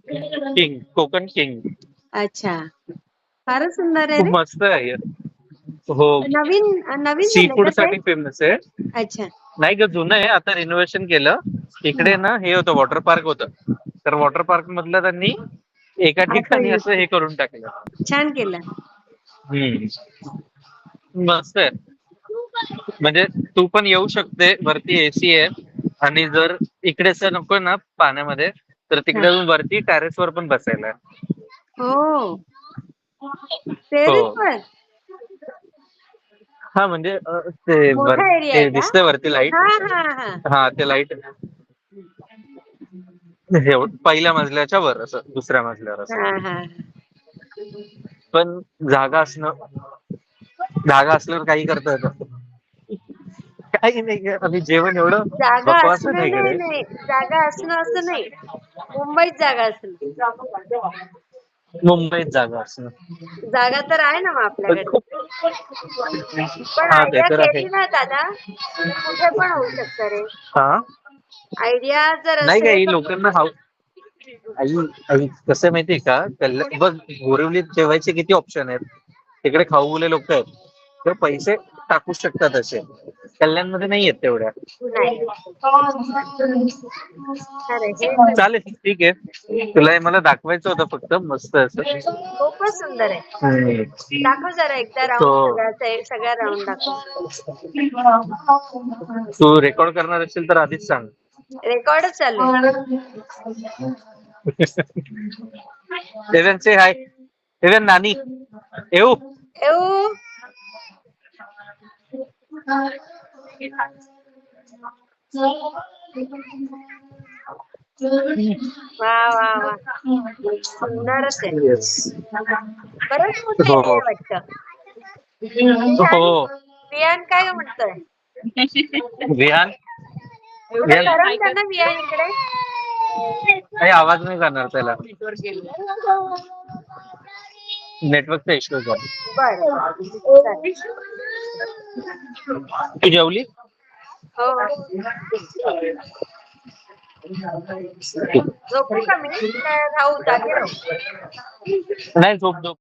King, Konkan king. अच्छा, फारच सुंदर आहे खूप रे. मस्त आहे. हो, नवीन नवीन सी झालंय फूड का ते? साठी फेमस आहे. अच्छा. नाही ग, जुनं आहे, आता रिनोव्हेशन केलं. इकडे ना हे होतं, वॉटर पार्क होतं. तर वॉटर पार्क मधलं त्यांनी एका आता ठिकाणी असं हे करून टाकलं. छान केलं. मस्त आहे. म्हणजे तू पण येऊ शकते, वरती एसी आहे. आणि जर इकडे असं नको ना पाण्यामध्ये, तर हा. तिकडे वरती टेरेस वर पण बसायला आहे. हो, हो. टेरेस वर हा म्हणजे ते मोठा एरिया आहे ते का? दिसतंय वरती लाईट. हा हा हा. हा, ते लाईट पहिल्या मजल्याच्या वर, असं दुसऱ्या मजल्यावर असं. हा हा. पण जागा असल्यावर काही करता येतं. काही नाही ग, आम्ही जेवण एवढं जागा बकवास असणं नाही नाही, करे. नाही जागा असणं असं नाही. मुंबईत जागा असणं. मुंबईत जागा असणं. जागा तर आहे ना मग पण आपल्याकडे. खूप. पण हा, ते आयडिया तर आहे. केली ना दादा, तर कुठे पण होऊ शकतं रे. हा, आयडिया जर नाही असेल काही तर. लोकांना आई आई कसं माहितीये का, बघ, बोरिवलीत जेवायचे किती ऑप्शन आहेत. तिकडे खाऊगुले लोक आहेत, ते पैसे टाकू शकतात असे. कल्याणमध्ये नाही आहेत तेवढ्या. नाही. अरे हे तर चालेल, ठीक आहे. तुला हे मला दाखवायचं होतं फक्त, मस्त असं. खूपच सुंदर आहे. हम्म. दाखव जरा एकदा राऊंड, तो सगळ्या राऊंड दाखव. तू रेकॉर्ड करणार असेल तर आधीच सांग. रेकॉर्डच चालू आहे. देवेन से हाय. देवेन नानी येऊ. येऊ. वा वा वा, सुंदरच आहे. येस. बरंच मोठं हो एरिया आहे वाटतं. विहान, हो. विहान काय म्हणतोय? विहान. एवढं विहान करमतं ना विहान इकडे. काही आवाज नाही करणार त्याला. नेटवर्कचा इश्यू आहे. बरं बरं, चालेल. तू जेवली? हो हो. झोपू का मी, काय राहू, जागे राहू? नाही, झोप झोप.